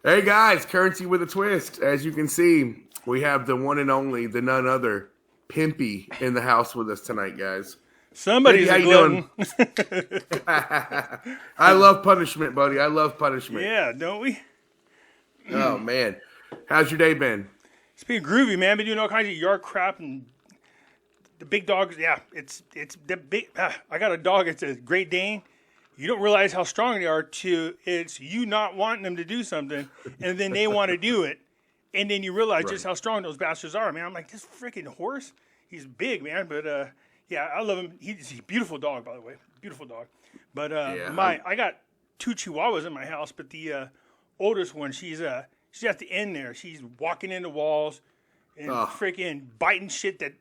Hey guys, currency with a twist. As you can see, we have the one and only, the none other, Pimpy in the house with us tonight, guys. Pimpy, Somebody's how a you doing? glutton. I love punishment, buddy. I love punishment. Yeah, don't we? Oh man, how's your day been? It's been groovy, man. Been doing all kinds of yard crap and the big dogs. Yeah, it's the big. I got a dog. It's a Great Dane. You don't realize how strong they are till it's you not wanting them to do something, and then they want to do it, and then you realize just Right. how strong those bastards are, man. I'm like, this freaking horse. He's big, man, but yeah, I love him. He's a beautiful dog, by the way, beautiful dog. But Yeah. I got two Chihuahuas in my house, but the oldest one, she's at the end there. She's walking into walls and freaking biting shit that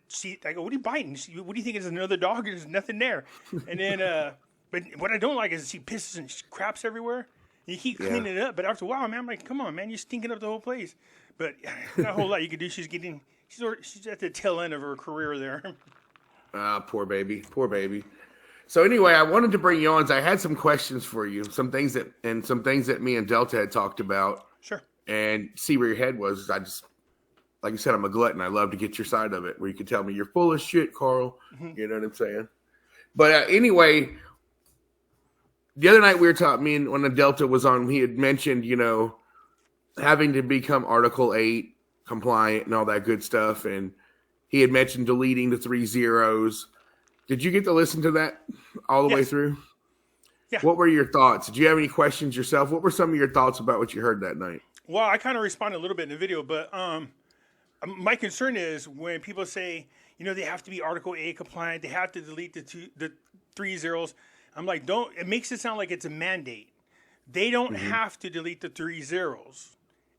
I go, what are you biting? What do you think is another dog? There's nothing there. And then, but what I don't like is she pisses and craps everywhere. And you keep cleaning it up, but after a while, man, I'm like, come on, man, you're stinking up the whole place. But not a whole lot you can do. She's at the tail end of her career there. Poor baby. Poor baby. So anyway, I wanted to bring you on. I had some questions for you, some things that me and Delta had talked about, Sure. and see where your head was. I just, like you said, I'm a glutton. I love to get your side of it, where you can tell me you're full of shit, Carl. Mm-hmm. You know what I'm saying? But anyway, the other night we were talking. Me and when the Delta was on, he had mentioned, having to become Article 8 compliant and all that good stuff, and he had mentioned deleting the 3 zeros. Did you get to listen to that all the way Yes. through? Yeah. What were your thoughts? Did you have any questions yourself? What were some of your thoughts about what you heard that night? Well, I kind of responded a little bit in the video, but my concern is when people say, they have to be Article 8 compliant, they have to delete the 3 zeros. I'm like, don't. It makes it sound like it's a mandate. They don't have to delete the 3 zeros.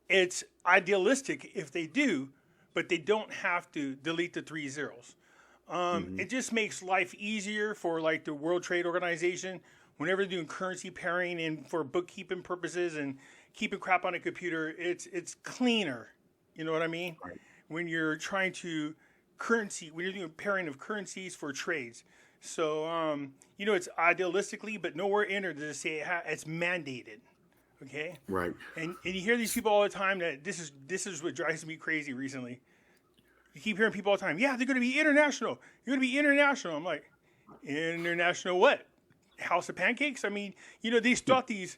It's idealistic if they do, but they don't have to delete the 3 zeros. It just makes life easier for like the World Trade Organization whenever they're doing currency pairing and for bookkeeping purposes and keeping crap on a computer. It's cleaner. You know what I mean? Right. When you're trying to when you're doing pairing of currencies for trades. So it's idealistically, but nowhere in there does it say it's mandated. Okay. Right. And you hear these people all the time that this is what drives me crazy recently. You keep hearing people all the time, yeah, they're going to be international. You're going to be international. I'm like, international what? House of pancakes? I mean, they start these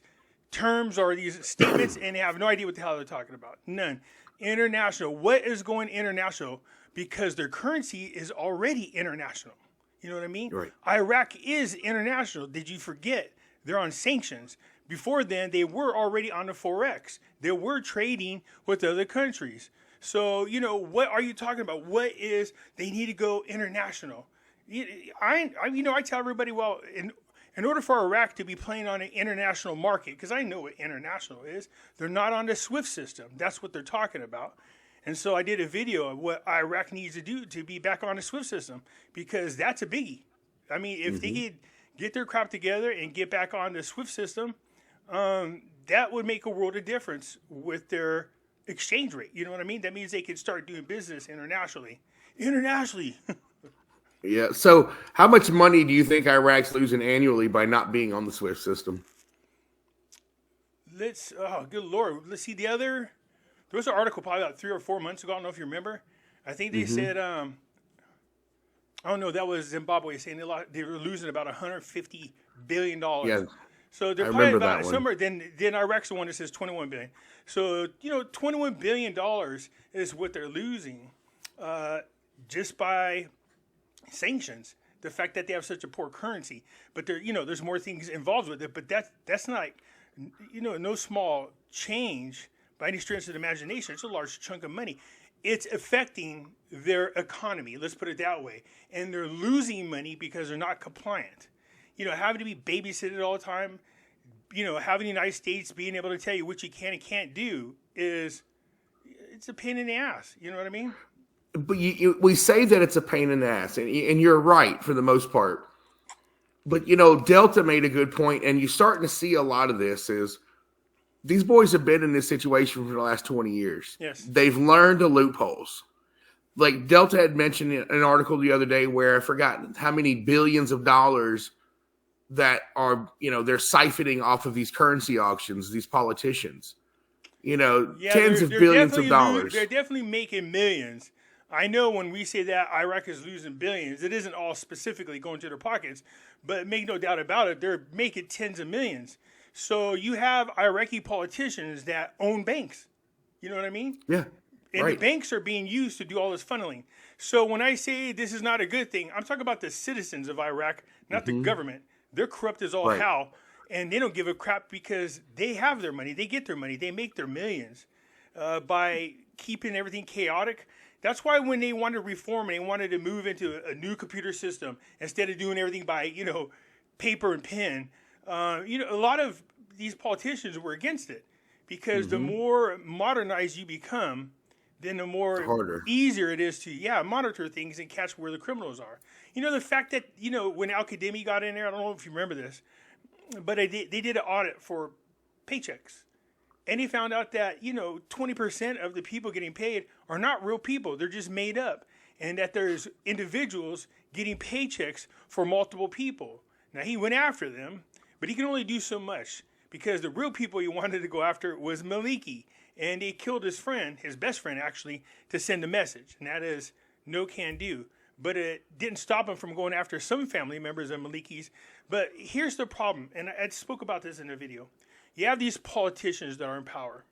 terms or these statements and they have no idea what the hell they're talking about. None. International. What is going international? Because their currency is already international. You know what I mean? Right. Iraq is international. Did you forget? They're on sanctions. Before then, they were already on the Forex. They were trading with other countries. So, what are you talking about? They need to go international. I tell everybody, well, in order for Iraq to be playing on an international market, because I know what international is, they're not on the SWIFT system. That's what they're talking about. And so I did a video of what Iraq needs to do to be back on the SWIFT system, because that's a biggie. I mean, if they could get their crap together and get back on the SWIFT system, that would make a world of difference with their exchange rate. You know what I mean? That means they can start doing business internationally. Yeah. So how much money do you think Iraq's losing annually by not being on the SWIFT system? Good Lord. Let's see there was an article probably about 3 or 4 months ago. I don't know if you remember. I think they said, I don't know, that was Zimbabwe saying they were losing about $150 billion. Yeah. So they're I probably remember about that one. somewhere. Then Iraq's the one that says $21 billion. So $21 billion is what they're losing, just by sanctions. The fact that they have such a poor currency, but there's more things involved with it. But that's not, no small change by any stretch of the imagination. It's a large chunk of money. It's affecting their economy. Let's put it that way. And they're losing money because they're not compliant. Having to be babysitted all the time, having the United States being able to tell you what you can and can't do it's a pain in the ass. You know what I mean? But we say that it's a pain in the ass, and you're right for the most part. But, Delta made a good point, and you're starting to see a lot of this is these boys have been in this situation for the last 20 years. Yes. They've learned the loopholes. Like Delta had mentioned in an article the other day where I forgot how many billions of dollars that are, they're siphoning off of these currency auctions, these politicians. Yeah, tens of billions of dollars. They're definitely making millions. I know when we say that Iraq is losing billions, it isn't all specifically going to their pockets, but make no doubt about it, they're making tens of millions. So you have Iraqi politicians that own banks. You know what I mean? Yeah. And right. the banks are being used to do all this funneling. So when I say this is not a good thing, I'm talking about the citizens of Iraq, not the government. They're corrupt as all hell, and they don't give a crap because they have their money. They get their money. They make their millions by keeping everything chaotic. That's why when they wanted to reform and they wanted to move into a new computer system instead of doing everything by, paper and pen, a lot of these politicians were against it because the more modernized you become, then the more easier it is to, monitor things and catch where the criminals are. The fact that, when Al-Qademi got in there, I don't know if you remember this, but they did an audit for paychecks. And they found out that, 20% of the people getting paid are not real people. They're just made up. And that there's individuals getting paychecks for multiple people. Now, he went after them, but he can only do so much because the real people he wanted to go after was Maliki. And he killed his friend, his best friend, actually, to send a message. And that is no can do. But it didn't stop him from going after some family members of Maliki's. But here's the problem, and I spoke about this in a video. You have these politicians that are in power.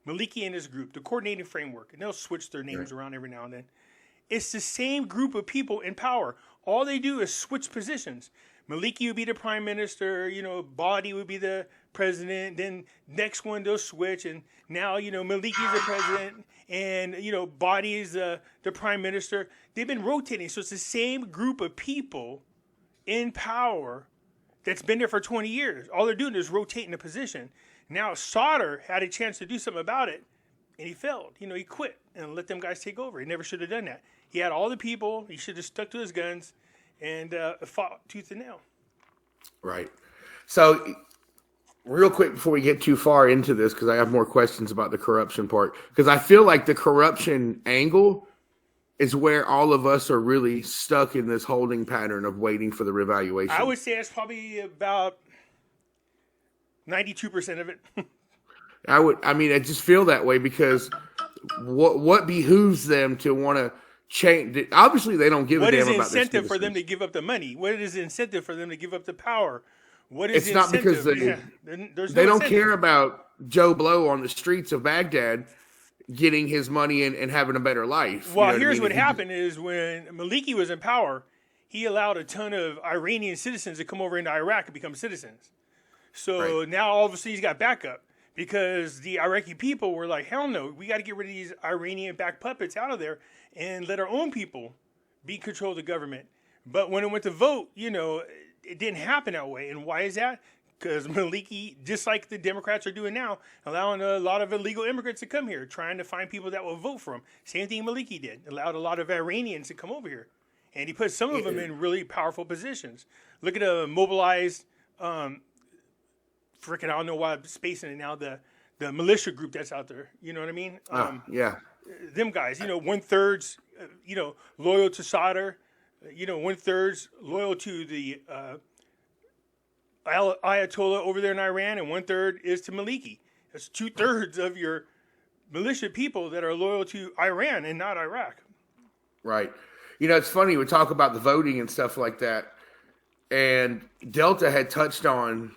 Maliki and his group, the coordinating framework, and they'll switch their names around every now and then. It's the same group of people in power. All they do is switch positions. Maliki would be the prime minister, Badi would be the president, then next one they'll switch, and now, Maliki's the president, and, Badi is the prime minister. They've been rotating, so it's the same group of people in power that's been there for 20 years. All they're doing is rotating the position. Now, Sauter had a chance to do something about it, and he failed. He quit and let them guys take over. He never should have done that. He had all the people. He should have stuck to his guns and fought tooth and nail. Right. So, real quick before we get too far into this, because I have more questions about the corruption part, because I feel like the corruption angle is where all of us are really stuck in this holding pattern of waiting for the revaluation. I would say it's probably about 92% of it. I just feel that way because what behooves them to want to change? Obviously, they don't give a damn about this. What is the incentive for them to give up the money? What is the incentive for them to give up the power? What is it's the not incentive? because they don't care about Joe Blow on the streets of Baghdad getting his money and having a better life. Well, here's what happened is when Maliki was in power, he allowed a ton of Iranian citizens to come over into Iraq and become citizens. So now all of a sudden he's got backup because the Iraqi people were like, hell no, we got to get rid of these Iranian-backed puppets out of there and let our own people be control of the government. But when it went to vote, it didn't happen that way. And why is that? Because Maliki, just like the Democrats are doing now, allowing a lot of illegal immigrants to come here, trying to find people that will vote for him. Same thing Maliki did. Allowed a lot of Iranians to come over here. And he put some of them in really powerful positions. Look at the mobilized, I don't know why I'm spacing it now, the militia group that's out there. You know what I mean? Them guys, 1/3, loyal to Sadr, 1/3 loyal to the Ayatollah over there in Iran, and 1/3 is to Maliki. That's 2/3 of your militia people that are loyal to Iran and not Iraq. Right. It's funny, we talk about the voting and stuff like that, and Delta had touched on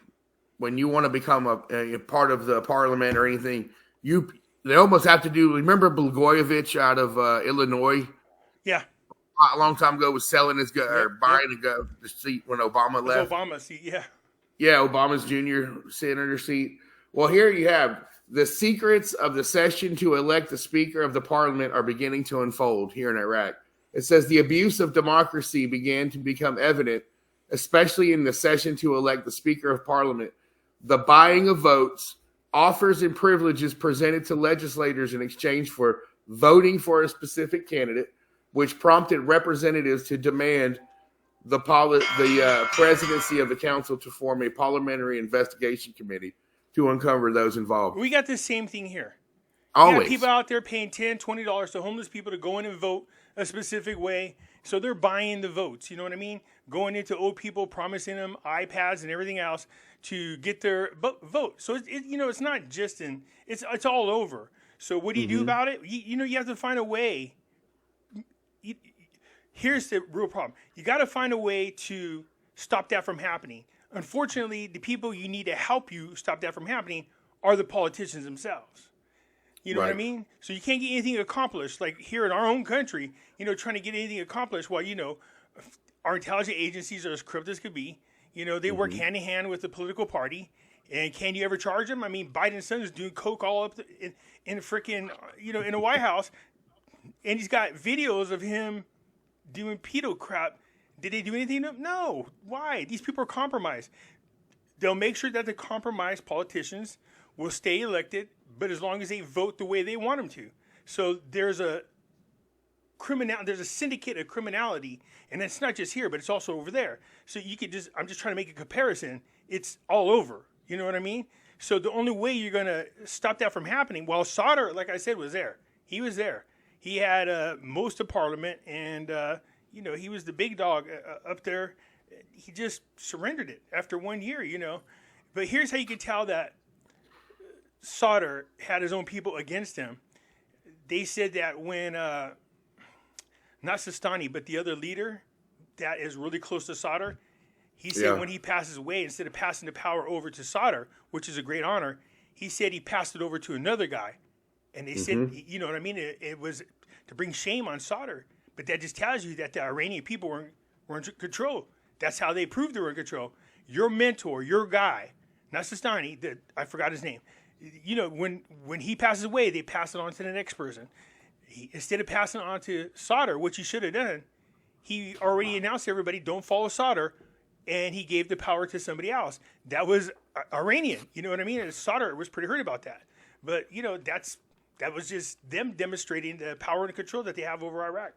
when you want to become a part of the parliament or anything, they almost have to do, remember Blagojevich out of Illinois? Yeah. A long time ago was selling his or buying the seat when Obama left. Obama's seat, yeah. Yeah, Obama's junior senator seat. Well, here you have the secrets of the session to elect the Speaker of the Parliament are beginning to unfold here in Iraq. It says the abuse of democracy began to become evident, especially in the session to elect the Speaker of Parliament. The buying of votes, offers and privileges presented to legislators in exchange for voting for a specific candidate, which prompted representatives to demand the presidency of the council to form a parliamentary investigation committee to uncover those involved. We got the same thing here. Always. You got people out there paying $10, $20 to homeless people to go in and vote a specific way. So they're buying the votes. You know what I mean? Going into old people, promising them iPads and everything else to get their vote. So it's not just it's all over. So what do you do about it? You have to find a way. Here's the real problem. You got to find a way to stop that from happening. Unfortunately, the people you need to help you stop that from happening are the politicians themselves. You know what I mean? So you can't get anything accomplished, like here in our own country, trying to get anything accomplished while, our intelligence agencies are as corrupt as could be. They work hand in hand with the political party. And can you ever charge them? I mean, Biden's son is doing coke all up in freaking, in the White House. And he's got videos of him doing pedo crap. Did they do anything to him? No. Why? These people are compromised. They'll make sure that the compromised politicians will stay elected, but as long as they vote the way they want them to. So there's a syndicate of criminality, and it's not just here, but it's also over there. So I'm just trying to make a comparison. It's all over. You know what I mean? So the only way you're going to stop that from happening, while Sauter, like I said, was there. He was there. He had most of Parliament, and he was the big dog up there. He just surrendered it after 1 year. But here's how you can tell that Sauter had his own people against him. They said that when not Sistani, but the other leader that is really close to Sauter, he said when he passes away, instead of passing the power over to Sauter, which is a great honor, he said he passed it over to another guy. And they said, you know what I mean? It was to bring shame on Sauter. But that just tells you that the Iranian people were in control. That's how they proved they were in control. Your mentor, your guy, not Sistani, I forgot his name. When he passes away, they pass it on to the next person. Instead of passing it on to Sauter, which he should have done, he already announced to everybody, don't follow Sauter, and he gave the power to somebody else. That was Iranian. You know what I mean? And Sauter was pretty hurt about that. But, that was just them demonstrating the power and control that they have over Iraq.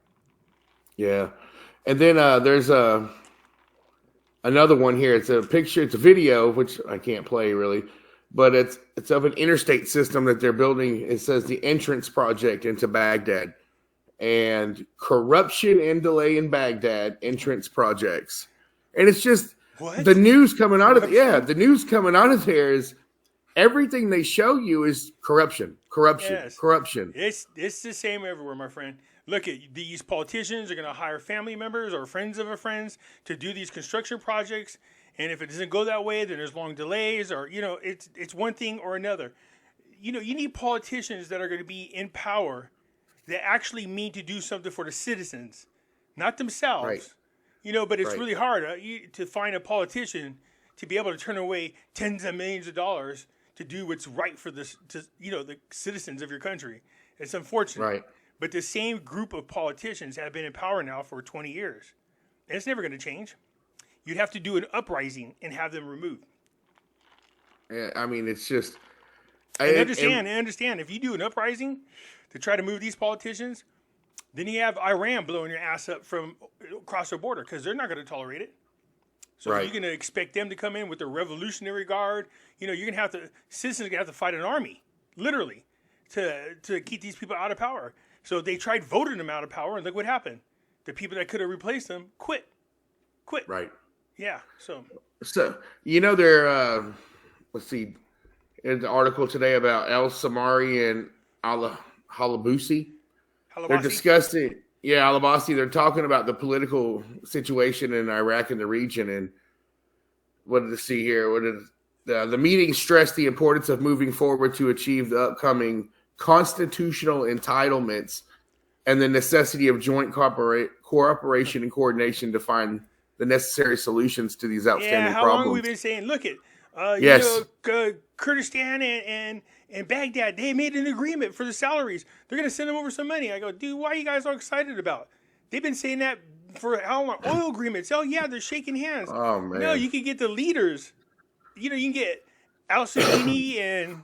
Yeah. And then there's another one here. It's a picture. It's a video, which I can't play really. But it's of an interstate system that they're building. It says the entrance project into Baghdad. And corruption and delay in Baghdad entrance projects. And it's just the news coming out of the news coming out of there is everything they show you is corruption. It's the same everywhere, my friend. Look at these politicians are going to hire family members or friends of friends to do these construction projects. And if it doesn't go that way, then there's long delays or, it's one thing or another. You need politicians that are going to be in power that actually mean to do something for the citizens, not themselves. Right. But it's really hard to find a politician to be able to turn away tens of millions of dollars to do what's right for the citizens of your country. It's unfortunate. Right. But the same group of politicians have been in power now for 20 years. And it's never going to change. You'd have to do an uprising and have them removed. Yeah, I mean, it's just... I understand. If you do an uprising to try to move these politicians, then you have Iran blowing your ass up from across the border because they're not going to tolerate it. So you're going to expect them to come in with the Revolutionary Guard. You're going to have to... Citizens are going to have to fight an army, literally, to keep these people out of power. So they tried voting them out of power, and look what happened. The people that could have replaced them quit. Right. Yeah, so they're, let's see, in the article today about El Samari and Halabusi. They're discussing, Al-Abbasi, they're talking about the political situation in Iraq and the region. And what did I see here? The meeting stressed the importance of moving forward to achieve the upcoming constitutional entitlements and the necessity of joint cooperation and coordination to find the necessary solutions to these outstanding problems. How long have we been saying, look at, Kurdistan and Baghdad, they made an agreement for the salaries. They're going to send them over some money. I go, dude, why are you guys all excited about? They've been saying that for how long? Oil agreements. Oh, yeah, they're shaking hands. Oh, man. No, you can get the leaders. You can get al-Sudani and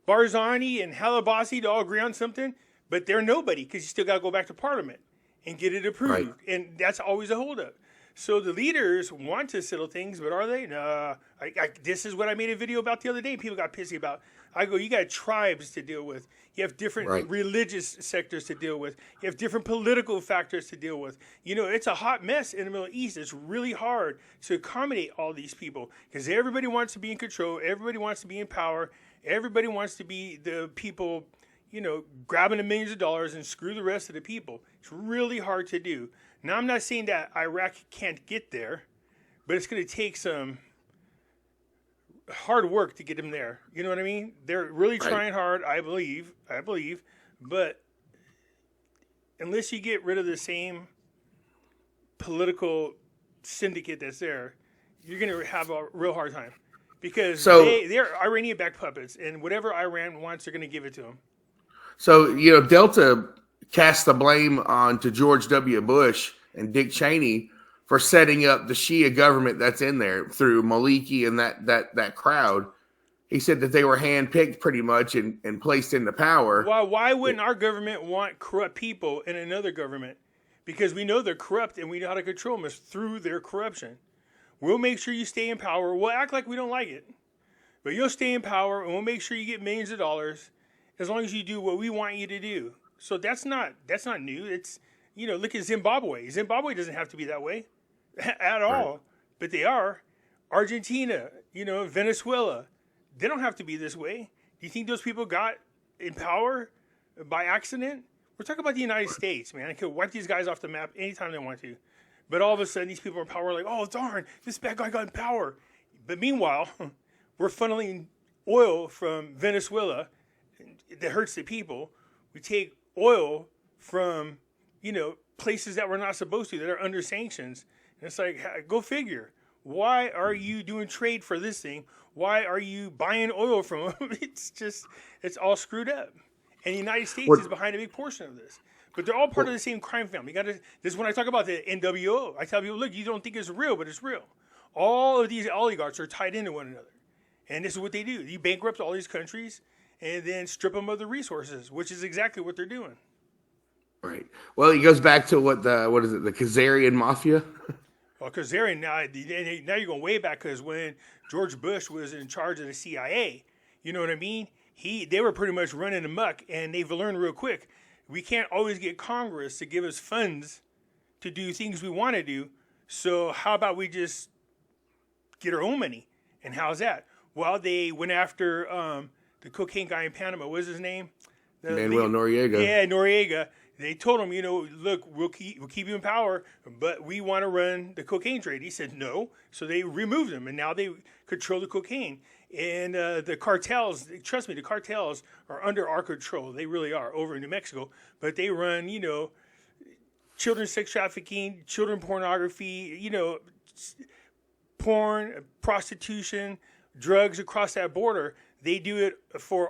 Barzani and Halabasi to all agree on something, but they're nobody because you still got to go back to Parliament and get it approved. Right. And that's always a holdup. So the leaders want to settle things, but are they? Nah. This is what I made a video about the other day. People got pissy about. I go, you got tribes to deal with. You have different Right. religious sectors to deal with. You have different political factors to deal with. You know, it's a hot mess in the Middle East. It's really hard to accommodate all these people because everybody wants to be in control. Everybody wants to be in power. Everybody wants to be the people, you know, grabbing the millions of dollars and screw the rest of the people. It's really hard to do. Now, I'm not saying that Iraq can't get there, but it's going to take some hard work to get them there. You know what I mean? They're really trying hard, I believe, but unless you get rid of the same political syndicate that's there, you're going to have a real hard time because they're Iranian-backed puppets, and whatever Iran wants, they're going to give it to them. So, you know, Delta cast the blame on to George W. Bush and Dick Cheney for setting up the Shia government that's in there through Maliki and that crowd. He said that they were handpicked pretty much and placed into power. Why wouldn't our government want corrupt people in another government? Because we know they're corrupt and we know how to control them is through their corruption. We'll make sure you stay in power. We'll act like we don't like it. But you'll stay in power and we'll make sure you get millions of dollars as long as you do what we want you to do. So that's not new. It's, you know, look at Zimbabwe. Zimbabwe doesn't have to be that way at all, right. But they are. Argentina, you know, Venezuela, they don't have to be this way. Do you think those people got in power by accident? We're talking about the United States, man. I could wipe these guys off the map anytime they want to. But all of a sudden, these people are in power like, oh, darn, this bad guy got in power. But meanwhile, we're funneling oil from Venezuela that hurts the people. We take oil from, you know, places that we're not supposed to, that are under sanctions. And it's like, go figure. Why are you doing trade for this thing? Why are you buying oil from them? It's all screwed up. And the United States is behind a big portion of this. But they're all part of the same crime family. This is when I talk about the NWO. I tell people, look, you don't think it's real, but it's real. All of these oligarchs are tied into one another. And this is what they do. You bankrupt all these countries and then strip them of the resources, which is exactly what they're doing. Right. Well, it goes back to what is it, the Khazarian Mafia? Well, Khazarian, now you're going way back because when George Bush was in charge of the CIA, you know what I mean? They were pretty much running amok, and they've learned real quick. We can't always get Congress to give us funds to do things we want to do. So how about we just get our own money? And how's that? Well, they went after the cocaine guy in Panama. What was his name? Manuel Noriega. Yeah, Noriega. They told him, you know, look, we'll keep you in power, but we want to run the cocaine trade. He said no. So they removed him, and now they control the cocaine. And the cartels, trust me, the cartels are under our control. They really are over in New Mexico. But they run, you know, children's sex trafficking, children pornography, you know, porn, prostitution, drugs across that border. They do it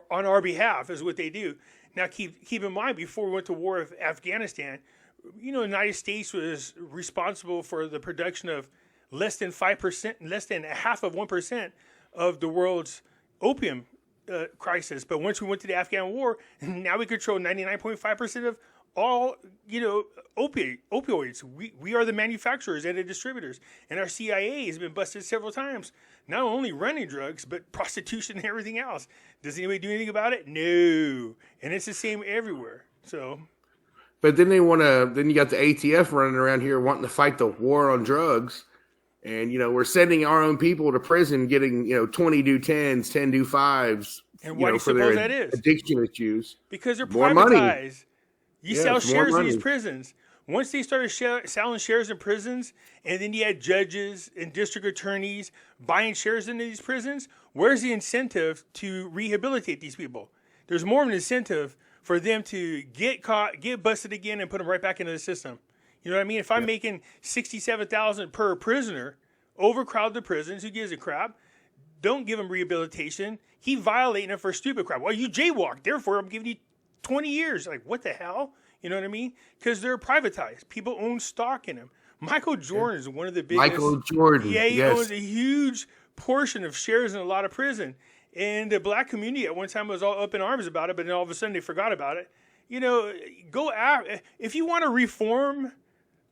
on our behalf is what they do. Now, keep in mind, before we went to war with Afghanistan, you know, the United States was responsible for the production of less than 5%, less than half of 1% of the world's opium crisis. But once we went to the Afghan war, now we control 99.5% of all, you know, opioids. We are the manufacturers and the distributors. And our CIA has been busted several times, not only running drugs, but prostitution and everything else. Does anybody do anything about it? No. And it's the same everywhere. So. But then then you got the ATF running around here wanting to fight the war on drugs. And, you know, we're sending our own people to prison getting, you know, 20 do 10s, 10 do 5s. And why do you suppose that is? Addiction issues. Because they're more privatized. Money. You sell shares in these prisons. Once they started selling shares in prisons, and then you had judges and district attorneys buying shares into these prisons, where's the incentive to rehabilitate these people? There's more of an incentive for them to get caught, get busted again, and put them right back into the system. You know what I mean? If I'm making $67,000 per prisoner, overcrowd the prisons, who gives a crap? Don't give them rehabilitation. Keep violating them for stupid crap. Well, you jaywalked, therefore I'm giving you 20 years. Like, what the hell? You know what I mean? Because they're privatized. People own stock in them. Michael Jordan is one of the biggest. Michael Jordan. Yeah, he owns a huge portion of shares in a lot of prison. And the black community at one time was all up in arms about it, but then all of a sudden they forgot about it. You know, go out. If you want to reform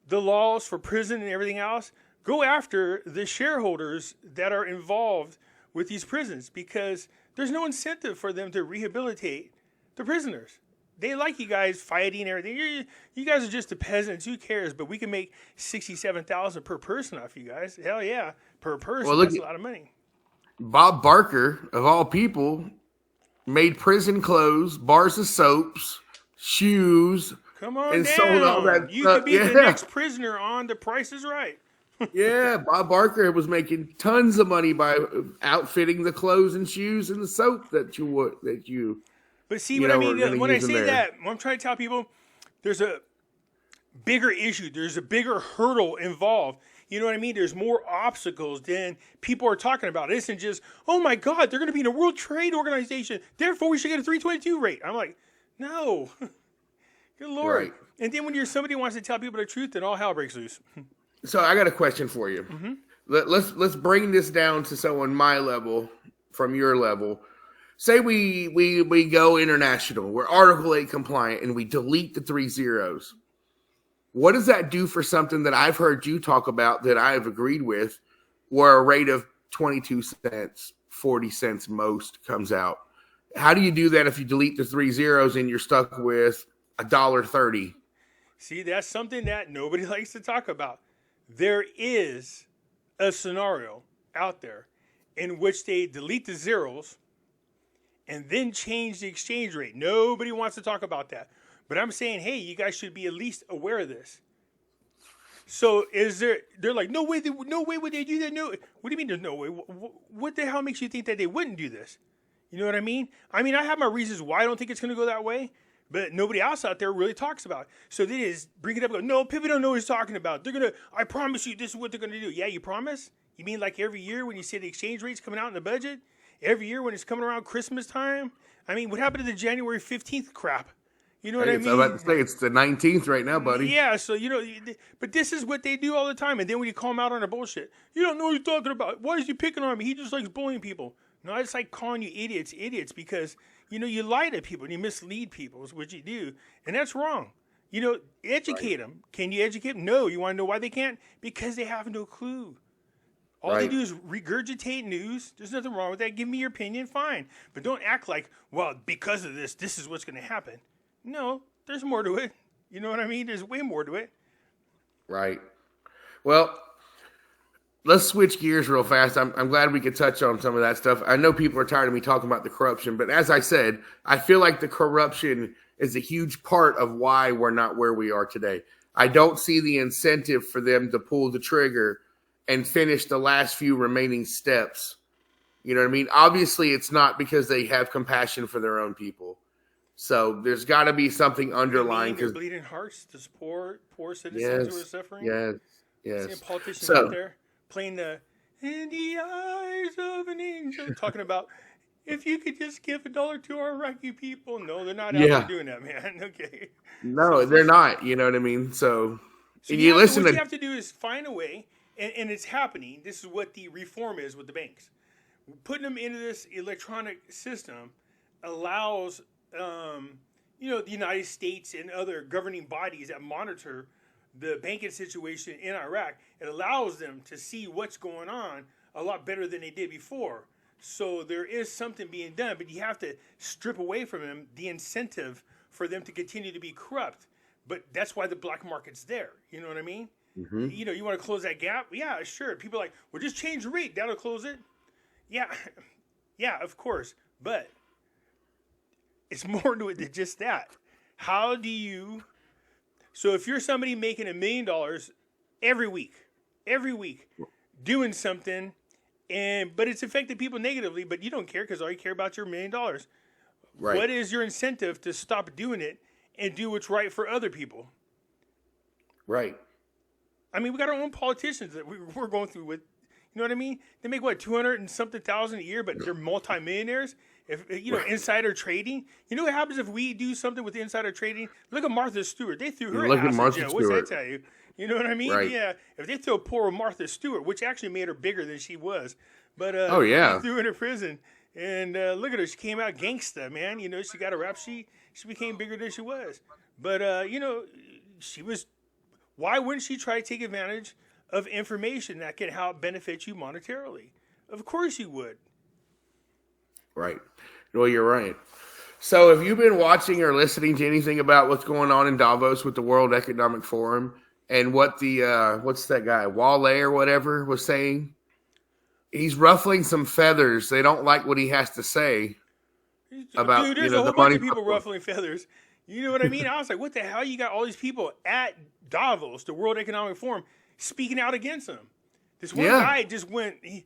the laws for prison and everything else, go after the shareholders that are involved with these prisons, because there's no incentive for them to rehabilitate the prisoners. They like you guys fighting and everything. You guys are just the peasants. Who cares? But we can make $67,000 per person off you guys. Hell yeah, per person. Well, look, that's a lot of money. Bob Barker, of all people, made prison clothes, bars of soaps, shoes. Come on and down. sold all that you stuff. could be the next prisoner on The Price is Right. Yeah, Bob Barker was making tons of money by outfitting the clothes and shoes and the soap that you. But see what I mean when I say there. that, I'm trying to tell people there's a bigger issue. There's a bigger hurdle involved. You know what I mean? There's more obstacles than people are talking about. It isn't just, oh my God, they're going to be in a World Trade Organization. Therefore, we should get a 322 rate. I'm like, no. Good Lord. Right. And then when somebody wants to tell people the truth, then all hell breaks loose. So I got a question for you. Mm-hmm. Let's bring this down to someone my level from your level. Say we go international. We're Article 8 compliant and we delete the 3 zeros. What does that do for something that I've heard you talk about that I've agreed with, where a rate of 22 cents, 40 cents most comes out? How do you do that if you delete the 3 zeros and you're stuck with $1.30? See, that's something that nobody likes to talk about. There is a scenario out there in which they delete the zeros and then change the exchange rate. Nobody wants to talk about that. But I'm saying, hey, you guys should be at least aware of this. So they're like, no way would they do that? No. What do you mean there's no way? What the hell makes you think that they wouldn't do this? You know what I mean? I have my reasons why I don't think it's going to go that way, but nobody else out there really talks about it. So they just bring it up and go, no, Pimpy don't know what he's talking about. I promise you this is what they're going to do. Yeah, you promise? You mean like every year when you say the exchange rate's coming out in the budget? Every year when it's coming around Christmas time? What happened to the January 15th crap? You know what I mean? I'm about to say it's the 19th right now, buddy. Yeah, so, but this is what they do all the time. And then when you call them out on their bullshit, you don't know what you're talking about. Why is he picking on me? He just likes bullying people. No, I just like calling you idiots because, you lie to people and you mislead people is what you do. And that's wrong. Educate them. Can you educate them? No. You want to know why they can't? Because they have no clue. All they do is regurgitate news. There's nothing wrong with that. Give me your opinion, fine. But don't act like, well, because of this is what's going to happen. No, there's more to it. You know what I mean? There's way more to it. Right. Well, let's switch gears real fast. I'm glad we could touch on some of that stuff. I know people are tired of me talking about the corruption, but as I said, I feel like the corruption is a huge part of why we're not where we are today. I don't see the incentive for them to pull the trigger and finish the last few remaining steps. You know what I mean? Obviously, it's not because they have compassion for their own people. So there's got to be something underlying. Because bleeding hearts to support poor citizens who are suffering. Yes. Seeing politicians out there playing the "In the Eyes of an Angel," talking about if you could just give $1 to our Iraqi people. No, they're not out there doing that, man. Okay. No, they're not. You know what I mean? So what you have to do is find a way, and it's happening. This is what the reform is with the banks. Putting them into this electronic system allows the United States and other governing bodies that monitor the banking situation in Iraq. It allows them to see what's going on a lot better than they did before. So there is something being done, but you have to strip away from them the incentive for them to continue to be corrupt. But that's why the black market's there. You know what I mean? Mm-hmm. You want to close that gap? Yeah, sure. People are like, well, just change the rate. That'll close it. Yeah, of course. But it's more to it than just that. How do you... So if you're somebody making $1 million every week, doing something, but it's affected people negatively, but you don't care because all you care about your $1 million. Right. What is your incentive to stop doing it and do what's right for other people? Right. We got our own politicians that we're going through with. You know what I mean? They make 200 and something thousand a year, but they're multimillionaires. If insider trading. You know what happens if we do something with insider trading? Look at Martha Stewart. They threw her ass in jail. What's that tell you? You know what I mean? Right. Yeah. If they throw poor Martha Stewart, which actually made her bigger than she was, but they threw her in prison. And look at her. She came out gangsta, man. She got a rap sheet. She became bigger than she was. But she was. Why wouldn't she try to take advantage of information that can help benefit you monetarily. Of course you would. Right. Well, you're right. So have you been watching or listening to anything about what's going on in Davos with the World Economic Forum and what the, what's that guy, Wale or whatever was saying? He's ruffling some feathers. They don't like what he has to say about, Dude, there's a whole bunch of people ruffling feathers. You know what I mean? I was like, what the hell? You got all these people at Davos, the World Economic Forum, speaking out against him. This one guy just went, he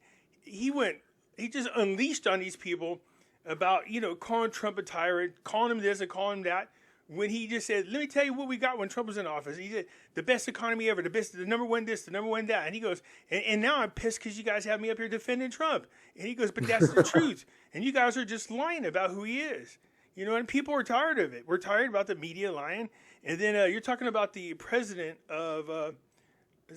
just unleashed on these people about, calling Trump a tyrant, calling him this and calling him that, when he just said, let me tell you what we got when Trump was in office. He said, the best economy ever, the number one this, the number one that. And he goes, and now I'm pissed because you guys have me up here defending Trump. And he goes, but that's the truth. And you guys are just lying about who he is. And people are tired of it. We're tired about the media lying. And then you're talking about the president of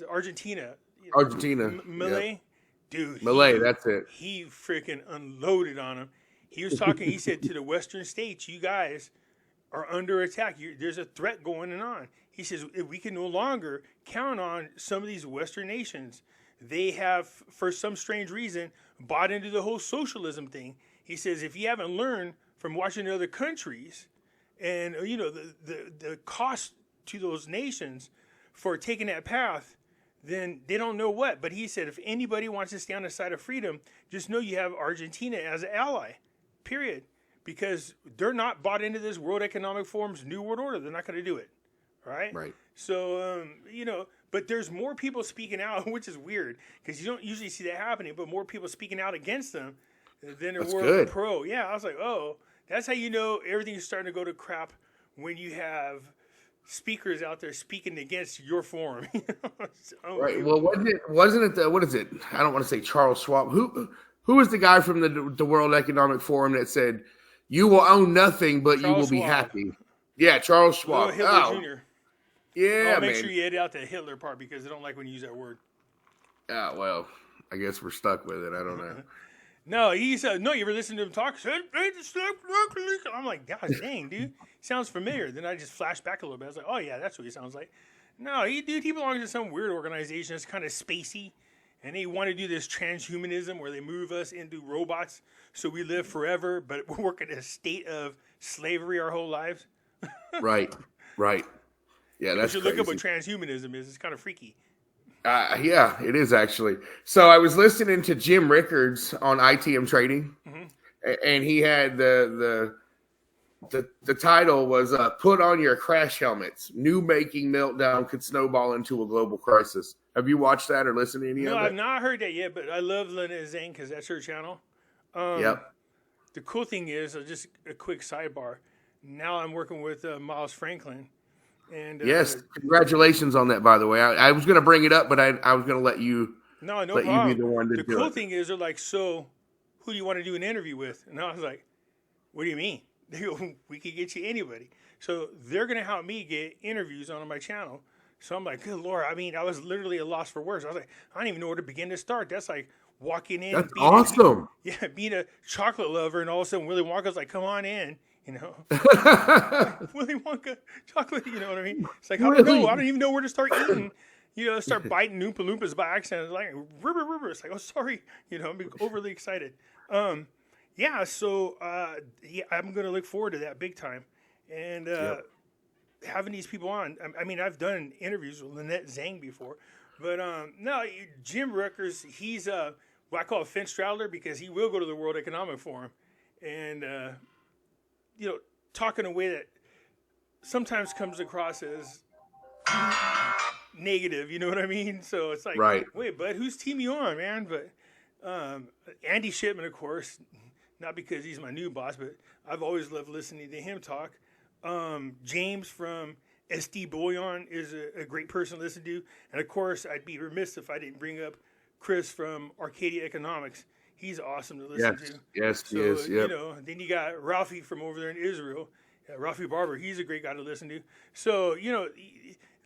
Argentina. Argentina. Milei. Yep. Dude. Milei, that's it. He freaking unloaded on him. He was talking, he said, to the Western states, you guys are under attack. There's a threat going on. He says, we can no longer count on some of these Western nations. They have, for some strange reason, bought into the whole socialism thing. He says, if you haven't learned from watching other countries and, the cost to those nations for taking that path, then they don't know what. But he said, if anybody wants to stay on the side of freedom, just know you have Argentina as an ally, period. Because they're not bought into this World Economic Forum's New World Order. They're not going to do it. Right? Right. So, but there's more people speaking out, which is weird because you don't usually see that happening, but more people speaking out against them than there were pro. Yeah, I was like, oh, that's how you know everything's starting to go to crap when you have speakers out there speaking against your forum. Right. Well, wasn't it what is it? I don't want to say Charles Schwab. Who was the guy from the World Economic Forum that said, you will own nothing, but you will be happy? Yeah, Charles Schwab. Hitler Jr. Yeah, make sure you edit out the Hitler part because they don't like when you use that word. Yeah, well, I guess we're stuck with it. I don't know. No, he said, no, you ever listen to him talk? I'm like, God dang, dude. Sounds familiar. Then I just flashed back a little bit. I was like, oh, yeah, that's what he sounds like. No, he belongs to some weird organization that's kind of spacey. And they want to do this transhumanism where they move us into robots so we live forever, but we work in a state of slavery our whole lives. Right. Yeah, that's you should look up what transhumanism is. It's kind of freaky. Yeah, it is actually. So I was listening to Jim Rickards on ITM Trading, and he had the title was "Put on your crash helmets. New making meltdown could snowball into a global crisis." Have you watched that or listened to any of it? No, I've not heard that yet, but I love Lena Zane because that's her channel. Yep. The cool thing is, just a quick sidebar. Now I'm working with Miles Franklin. And yes, congratulations on that, by the way. I was going to bring it up, but I was going to let you. No let problem. You be the one to do it. The cool thing is, they're like, so who do you want to do an interview with? And I was like, what do you mean? They go, we could get you anybody. So they're going to help me get interviews on my channel. So I'm like, good Lord. I mean, I was literally a loss for words. I was like, I don't even know where to begin to start. That's like walking in. That's awesome. Being a chocolate lover, and all of a sudden Willy Wonka's like, come on in. Willy Wonka chocolate, you know what I mean? It's like, I don't know. I don't even know where to start eating. Start biting Oompa Loompas by accident. It's like, rubber. It's like, oh, sorry. I'm overly excited. So, I'm going to look forward to that big time. And having these people on. I mean, I've done interviews with Lynette Zhang before. But, no, Jim Rickards, he's what I call a fence straddler because he will go to the World Economic Forum. And, talk in a way that sometimes comes across as negative, you know what I mean? So it's like, right. Wait, bud, whose team you on, man? But Andy Shipman, of course, not because he's my new boss, but I've always loved listening to him talk. James from SD Bullion is a great person to listen to. And, of course, I'd be remiss if I didn't bring up Chris from Arcadia Economics. He's awesome to listen to. Yes, he is. Yep. Then you got Ralphie from over there in Israel, Ralphie Barber. He's a great guy to listen to. So,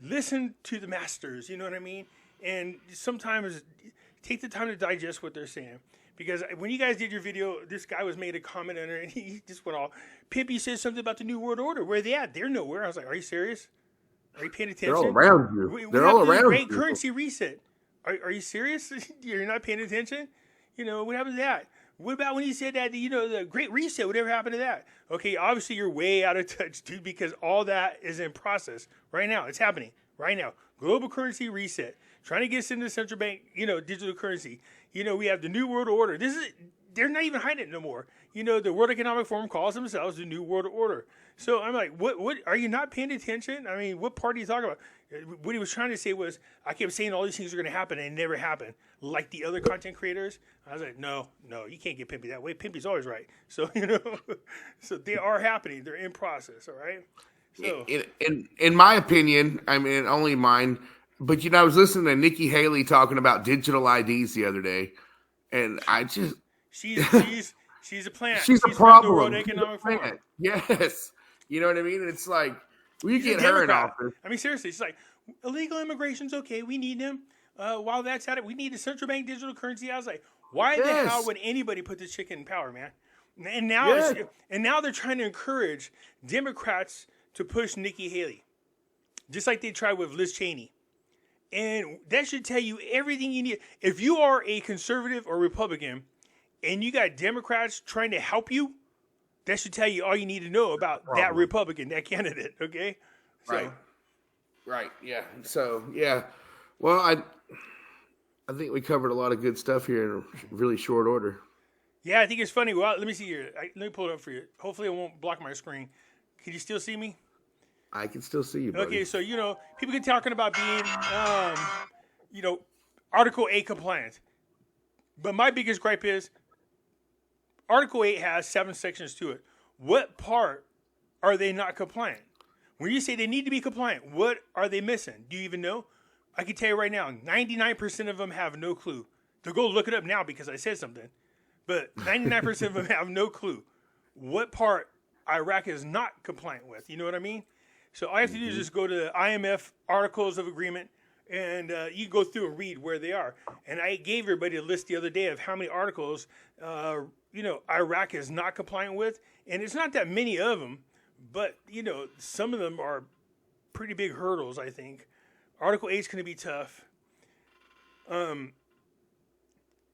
listen to the masters, you know what I mean? And sometimes take the time to digest what they're saying. Because when you guys did your video, this guy was made a comment on it, and he just went all, Pimpy says something about the New World Order. Where are they at? They're nowhere. I was like, are you serious? Are you paying attention? They're all around you. They're all around you. Great currency reset. Are you serious? You're not paying attention? What happened to that? What about when he said that, the Great Reset, whatever happened to that? Okay, obviously you're way out of touch, dude, because all that is in process right now. It's happening right now. Global currency reset. Trying to get us into central bank, digital currency. We have the New World Order. They're not even hiding it no more. The World Economic Forum calls themselves the New World Order. So I'm like, what are you not paying attention? I mean, what part are you talking about? What he was trying to say was, I kept saying all these things are going to happen and it never happened. Like the other content creators. I was like, no, you can't get Pimpy that way. Pimpy's always right. So, so they are happening. They're in process. All right. So in my opinion, I mean, only mine, but I was listening to Nikki Haley talking about digital IDs the other day, and I just she's a plant. She's a from problem. the World Economic Forum. Yes, you know what I mean. And it's like we She's get her in office. I mean, seriously, it's like illegal immigration's okay. We need them. While that's at it, we need a central bank digital currency. I was like, why the hell would anybody put this chicken in power, man? And now they're trying to encourage Democrats to push Nikki Haley, just like they tried with Liz Cheney. And that should tell you everything you need. If you are a conservative or Republican and you got Democrats trying to help you, that should tell you all you need to know about that Republican, that candidate, okay? So. Right, yeah. So, yeah. Well, I think we covered a lot of good stuff here in really short order. Yeah, I think it's funny. Well, let me see here. Let me pull it up for you. Hopefully it won't block my screen. Can you still see me? I can still see you, buddy. Okay, so, people get talking about being, Article 8 compliant. But my biggest gripe is Article 8 has 7 sections to it. What part are they not compliant? When you say they need to be compliant, what are they missing? Do you even know? I can tell you right now, 99% of them have no clue. They'll go look it up now because I said something. But 99% of them have no clue what part Iraq is not compliant with. You know what I mean? So all you have to do is just go to the IMF Articles of Agreement, and you can go through and read where they are. And I gave everybody a list the other day of how many articles, Iraq is not compliant with. And it's not that many of them, but, some of them are pretty big hurdles, I think. Article 8 is going to be tough.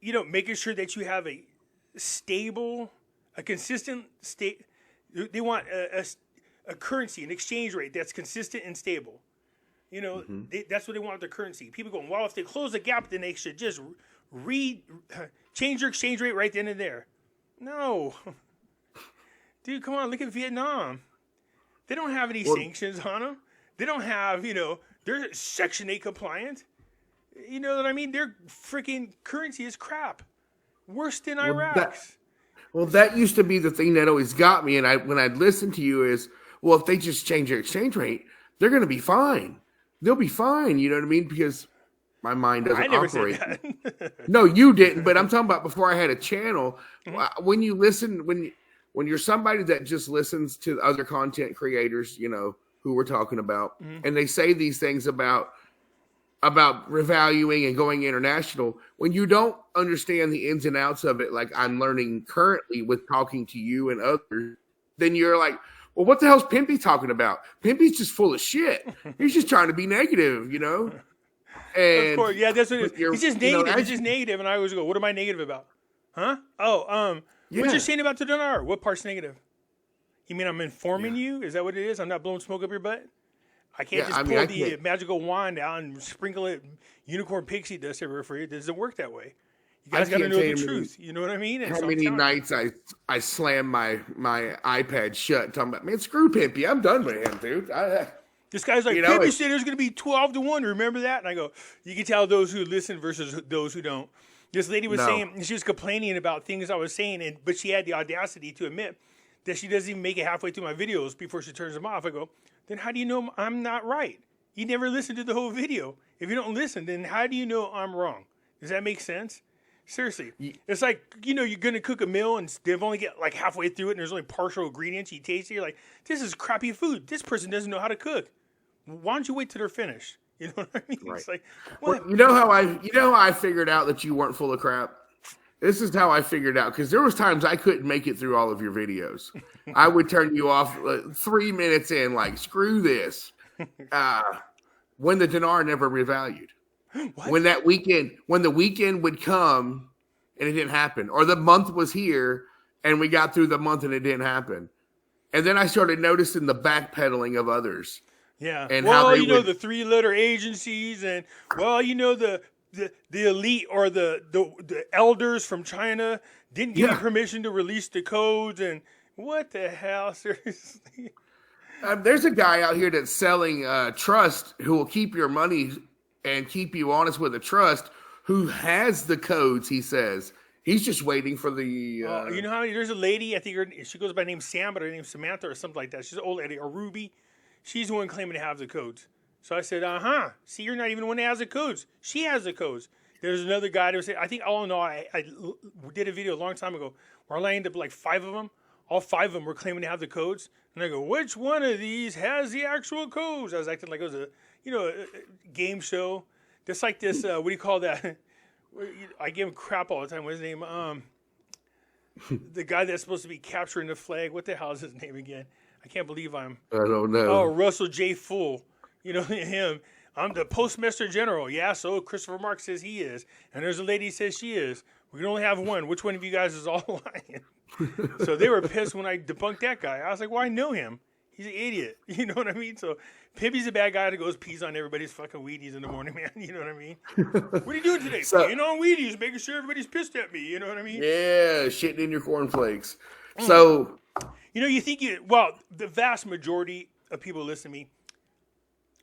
Making sure that you have a stable, a consistent state. They want a currency, an exchange rate that's consistent and stable. That's what they want with their currency. People going, well, if they close the gap, then they should just change their exchange rate right then and there. No. Dude, come on, look at Vietnam. They don't have any sanctions on them. They don't have, they're Section 8 compliant. You know what I mean? Their freaking currency is crap. Worse than Iraq's. That used to be the thing that always got me. And when I'd listen to you is, well, if they just change their exchange rate, they're going to be fine. They'll be fine. You know what I mean? Because my mind doesn't operate. Said that. No, you didn't. But I'm talking about before I had a channel. Mm-hmm. When you listen, when you're somebody that just listens to other content creators, who we're talking about, and they say these things about revaluing and going international, when you don't understand the ins and outs of it, like I'm learning currently with talking to you and others, then you're like, well, what the hell's Pimpy talking about? Pimpy's just full of shit. He's just trying to be negative, And of course, yeah, that's what it is. He's just negative. He's just negative, and I always go, what am I negative about? Huh? Oh, what you're saying about the dinar? What part's negative? You mean I'm informing you? Is that what it is? I'm not blowing smoke up your butt? I can't pull the magical wand out and sprinkle it unicorn pixie dust everywhere for you. It doesn't work that way. You guys got to know the truth. You know what I mean? And how many nights I slam my iPad shut talking about, man, screw Pimpy. I'm done with him, dude. This guy's like, Pimpy said there's going to be 12-1. Remember that? And I go, you can tell those who listen versus those who don't. This lady was saying, she was complaining about things I was saying, but she had the audacity to admit that she doesn't even make it halfway through my videos before she turns them off. I go, then how do you know I'm not right? You never listened to the whole video. If you don't listen, then how do you know I'm wrong? Does that make sense? Seriously. It's like, you're going to cook a meal and they've only get like halfway through it and there's only partial ingredients. You taste it, you're like, this is crappy food. This person doesn't know how to cook. Why don't you wait till they're finished? You know what I mean? Right. It's like, well, you know how I figured out that you weren't full of crap? This is how I figured out, because there was times I couldn't make it through all of your videos. I would turn you off 3 minutes in, like, screw this. When the dinar never revalued. What? When the weekend would come and it didn't happen, or the month was here and we got through the month and it didn't happen. And then I started noticing the backpedaling of others. Yeah. And well, how they the would, 3-letter agencies, and the elite or the elders from China didn't give me permission to release the codes, and what the hell? Seriously. there's a guy out here that's selling trust who will keep your money and keep you honest with a trust, who has the codes, he says. He's just waiting for the... you know how there's a lady, I think she goes by the name Sam, but her name's Samantha or something like that. She's an old lady, or Ruby. She's the one claiming to have the codes. So I said, see, you're not even the one that has the codes. She has the codes. There's another guy that was saying, I think, all in all, I did a video a long time ago where I lined up like 5 of them. All 5 of them were claiming to have the codes. And I go, which one of these has the actual codes? I was acting like it was a game show. Just like this, what do you call that? I give him crap all the time. What's his name? The guy that's supposed to be capturing the flag. What the hell is his name again? I can't believe I don't know. Oh, Russell J. Fool. Him. I'm the Postmaster General. Yeah, so Christopher Mark says he is. And there's a lady who says she is. We can only have one. Which one of you guys is all lying? So they were pissed when I debunked that guy. I was like, well, I know him. He's an idiot. You know what I mean? So Pimpy's a bad guy that goes pees on everybody's fucking Wheaties in the morning, man. You know what I mean? What are you doing today? Peeing on Wheaties, making sure everybody's pissed at me. You know what I mean? Yeah, shitting in your cornflakes. So... the vast majority of people who listen to me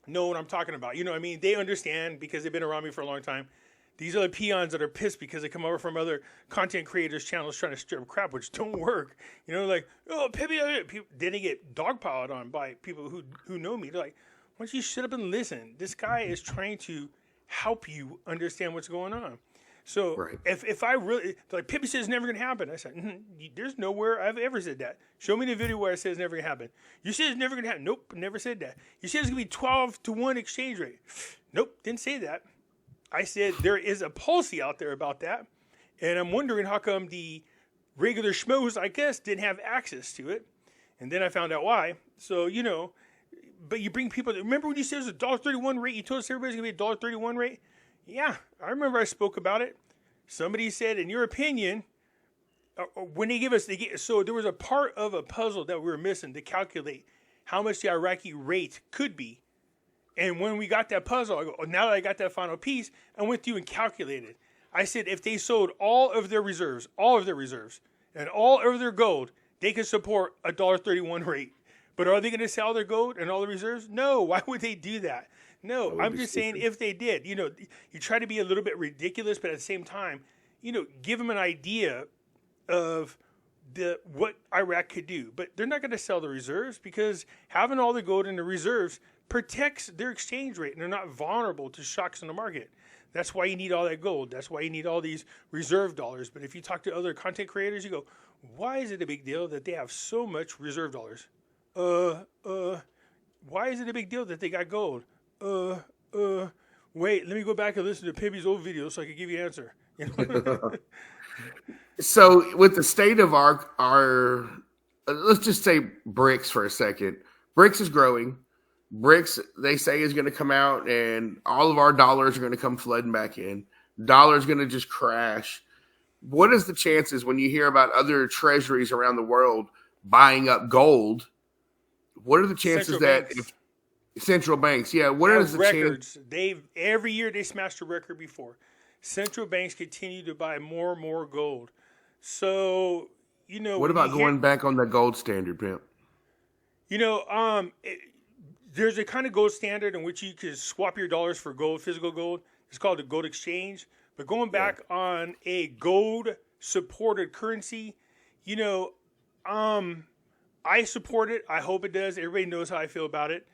know what I'm talking about. You know what I mean? They understand because they've been around me for a long time. These are the peons that are pissed because they come over from other content creators' channels trying to stir up crap, which don't work. Like, oh, Pimpy. Then they get dogpiled on by people who know me. They're like, why don't you shut up and listen? This guy is trying to help you understand what's going on. So if I really, like, Pimpy says it's never going to happen. I said, there's nowhere I've ever said that. Show me the video where I said it's never going to happen. You said it's never going to happen. Nope, never said that. You said it's going to be 12-to-1 exchange rate. Nope, didn't say that. I said there is a policy out there about that, and I'm wondering how come the regular schmoes, I guess, didn't have access to it. And then I found out why. So, but you bring people, remember when you said it was a $1.31 rate? You told us everybody's going to be a $1.31 rate? Yeah, I remember I spoke about it. Somebody said, in your opinion, when so there was a part of a puzzle that we were missing to calculate how much the Iraqi rate could be. And when we got that puzzle, I go, now that I got that final piece, I went through and calculated. I said, if they sold all of their reserves, and all of their gold, they could support a $1.31 rate. But are they going to sell their gold and all the reserves? No. Why would they do that? No, I'm just saying if they did, you try to be a little bit ridiculous, but at the same time, give them an idea of what Iraq could do. But they're not going to sell the reserves because having all the gold in the reserves protects their exchange rate, and they're not vulnerable to shocks in the market. That's why you need all that gold. That's why you need all these reserve dollars. But if you talk to other content creators, you go, why is it a big deal that they have so much reserve dollars? Why is it a big deal that they got gold? Wait, let me go back and listen to Pimpy's old video so I can give you an answer. So with the state of our let's just say BRICS for a second. BRICS is growing. BRICS, they say, is going to come out and all of our dollars are going to come flooding back in. Dollar's going to just crash. What is the chances when you hear about other treasuries around the world buying up gold? What are the chances central banks, yeah. What are the records? Every year they smashed a record before. Central banks continue to buy more and more gold. So, what about going back on the gold standard, Pimp? There's a kind of gold standard in which you can swap your dollars for gold, physical gold. It's called a gold exchange. But going back on a gold supported currency, I support it. I hope it does. Everybody knows how I feel about it.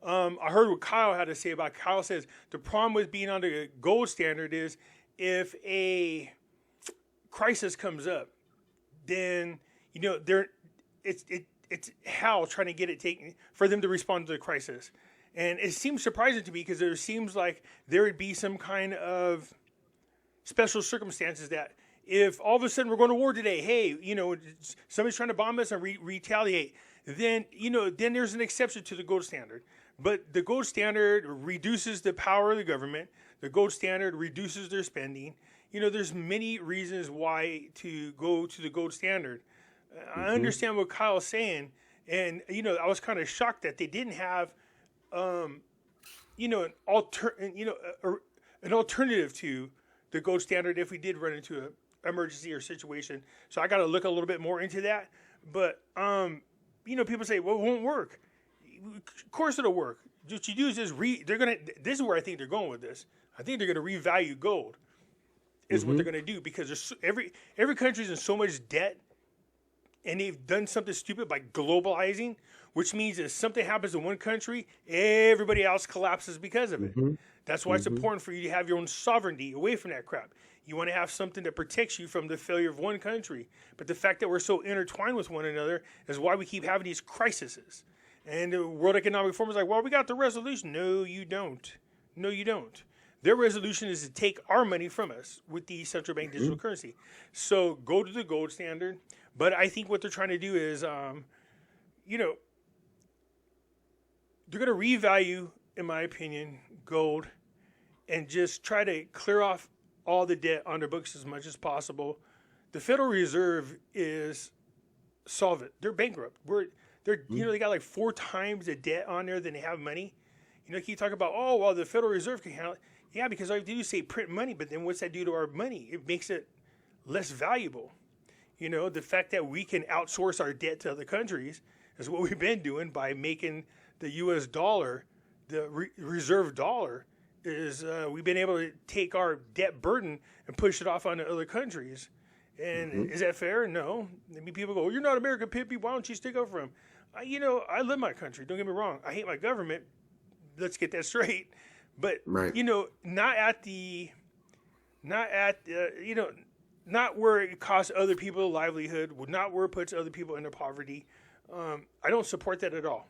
I heard what Kyle had to say about it. Kyle says the problem with being on the gold standard is if a crisis comes up, then it's hell trying to get it taken for them to respond to the crisis. And it seems surprising to me because there seems like there would be some kind of special circumstances that if all of a sudden we're going to war today, hey, somebody's trying to bomb us and retaliate, then there's an exception to the gold standard. But the gold standard reduces the power of the government. The gold standard reduces their spending. There's many reasons why to go to the gold standard. I understand what Kyle's saying, and I was kind of shocked that they didn't have, an alternative to the gold standard if we did run into an emergency or situation. So I got to look a little bit more into that. But people say, well, it won't work. Of course it'll work. What you do is just this is where I think they're going with this. I think they're going to revalue gold. Is what they're going to do, because there's every country's in so much debt, and they've done something stupid by globalizing, which means if something happens in one country, everybody else collapses because of it. That's why it's important for you to have your own sovereignty away from that crap. You want to have something that protects you from the failure of one country. But the fact that we're so intertwined with one another is why we keep having these crises. And the World Economic Forum is like, well, we got the resolution. No, you don't. No, you don't. Their resolution is to take our money from us with the central bank digital currency. So go to the gold standard. But I think what they're trying to do is, they're going to revalue, in my opinion, gold and just try to clear off all the debt on their books as much as possible. The Federal Reserve is solvent. They're bankrupt. They got like 4 times the debt on there than they have money. You talk about, the Federal Reserve can handle it. Yeah, because all you have to do is say print money, but then what's that do to our money? It makes it less valuable. The fact that we can outsource our debt to other countries is what we've been doing by making the U.S. dollar, the reserve dollar, is we've been able to take our debt burden and push it off onto other countries. And is that fair? No. Maybe people go, you're not American, Pimpy. Why don't you stick up for them? I love my country. Don't get me wrong. I hate my government. Let's get that straight. But, not where it costs other people livelihood, not where it puts other people into poverty. I don't support that at all.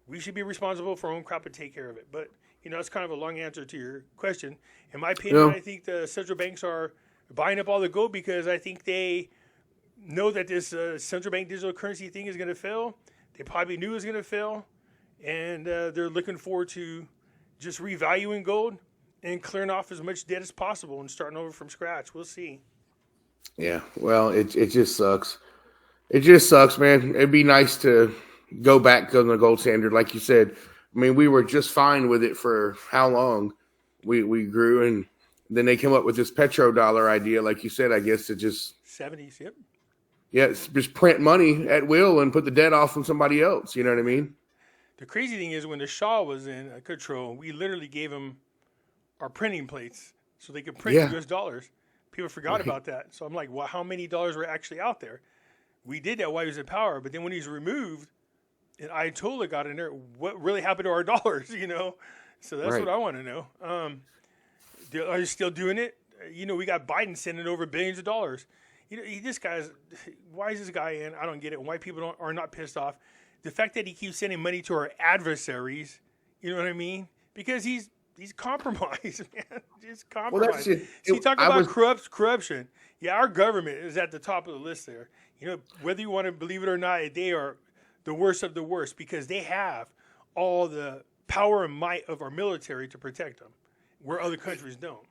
We should be responsible for our own crap and take care of it. But, it's kind of a long answer to your question. In my opinion, I think the central banks are buying up all the gold because I think they know that this central bank digital currency thing is going to fail. They probably knew it was going to fail. And they're looking forward to just revaluing gold and clearing off as much debt as possible and starting over from scratch. We'll see. Yeah, well, it just sucks. It just sucks, man. It'd be nice to go back on the gold standard, like you said. I mean, we were just fine with it for how long? We grew, and then they came up with this petrodollar idea, like you said, I guess, to just 70s, yep. Yeah, just print money at will and put the debt off on somebody else. You know what I mean? The crazy thing is when the Shah was in control, we literally gave him our printing plates so they could print U.S. dollars. People forgot about that. So I'm like, well, how many dollars were actually out there? We did that while he was in power. But then when he's removed and Ayatollah got in there, what really happened to our dollars, So that's what I want to know. Are you still doing it? We got Biden sending over billions of dollars. Why is this guy in? I don't get it. Why people are not pissed off. The fact that he keeps sending money to our adversaries, you know what I mean? Because he's compromised, man. Just compromised. Well, you talk about corruption. Yeah, our government is at the top of the list there. Whether you want to believe it or not, they are the worst of the worst because they have all the power and might of our military to protect them, where other countries don't.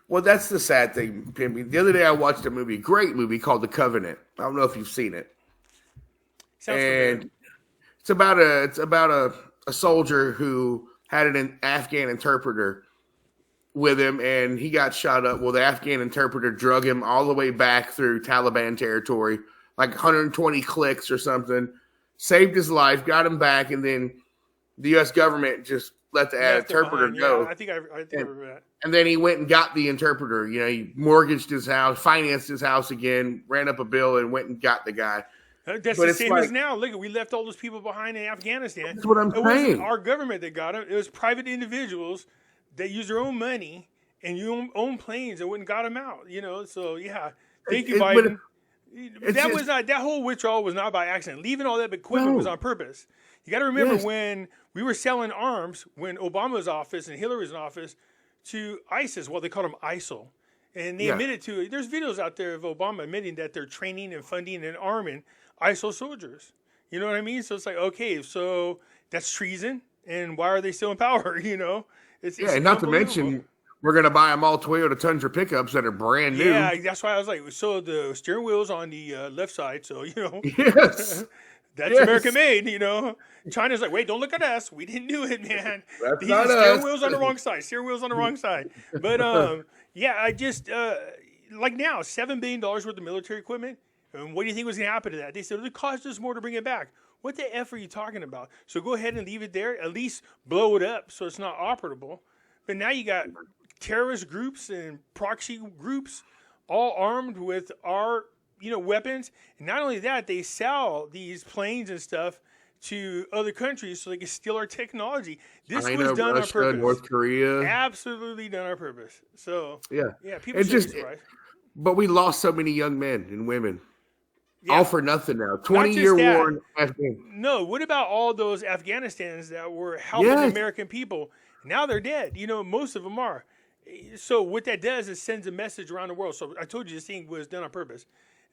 Well, that's the sad thing, Pimpy. The other day I watched a great movie called The Covenant. I don't know if you've seen it. Sounds familiar. It's about a soldier who had an Afghan interpreter with him, and he got shot up. Well, the Afghan interpreter drug him all the way back through Taliban territory, like 120 clicks or something, saved his life, got him back, and then the U.S. government just let the interpreter go. Yeah, I think I remember that. And then he went and got the interpreter. He mortgaged his house, financed his house again, ran up a bill, and went and got the guy. That's the same as now. Look, we left all those people behind in Afghanistan. That's what I'm saying. It wasn't our government that got them. It was private individuals that used their own money and own planes and went and got them out. So yeah. Thank you, Biden. That whole withdrawal was not by accident. Leaving all that equipment was on purpose. You got to remember when we were selling arms, when Obama's office and Hillary's office, to ISIS. Well, they called them ISIL. And they admitted to it. There's videos out there of Obama admitting that they're training and funding and arming ISIL soldiers. You know what I mean? So it's like, okay, so that's treason. and why are they still in power? It's and not to unbelievable. mention, we're gonna buy them all Toyota Tundra pickups that are brand new. Yeah, that's why I was like, so the steering wheel's on the left side, so Yes, that's American yes, made. China's like, wait, don't look at us, we didn't do it, man. that's These not steering us. wheel's on the wrong side. Steering wheel's on the wrong side. But yeah, I just like now $7 billion worth of military equipment. And what do you think was going to happen to that? They said it cost us more to bring it back. What the F are you talking about? So go ahead and leave it there. At least blow it up so it's not operable. But now you got terrorist groups and proxy groups all armed with our weapons. And not only that, they sell these planes and stuff to other countries so they can steal our technology. This China, was done Russia, on purpose. North Korea. Absolutely done on purpose. So Yeah, people it's should just. be surprised. But we lost so many young men and women. Yeah. All for nothing now. 20-year war in Afghanistan. No, what about all those Afghanistans that were helping the American people? Now they're dead. Most of them are. So what that does is sends a message around the world. So I told you this thing was done on purpose.